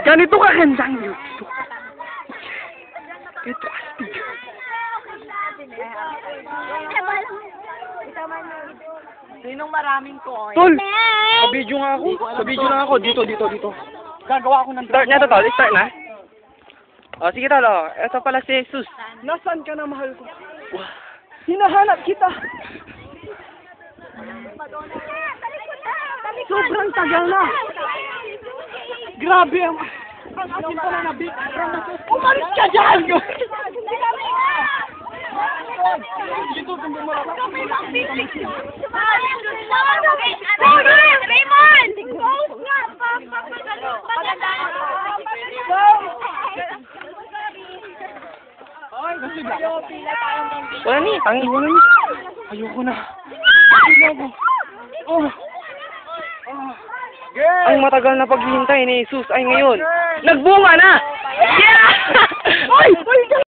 Ganito ka gandang YouTube. Ito astig. Sinong maraming coin? Tol! Sa-video nga ako. Sa-video na ako. Dito. Gagawa ako ng start na to, tol. Start na. O, sige, tol. O. Ito pala si Jesus. Nasaan ka na, mahal ko? Hinahanap kita. Sobrang tagal na. Grabe ang asin pa na nabit. Umalis ka dyan! Dito, kung bumarap. Raymond! Wala ni. Tangi. Wala ni. Ayoko na. Ayoko. Oh. Ang matagal na paghihintay ni Jesus ay ngayon. Nagbunga na! Yeah!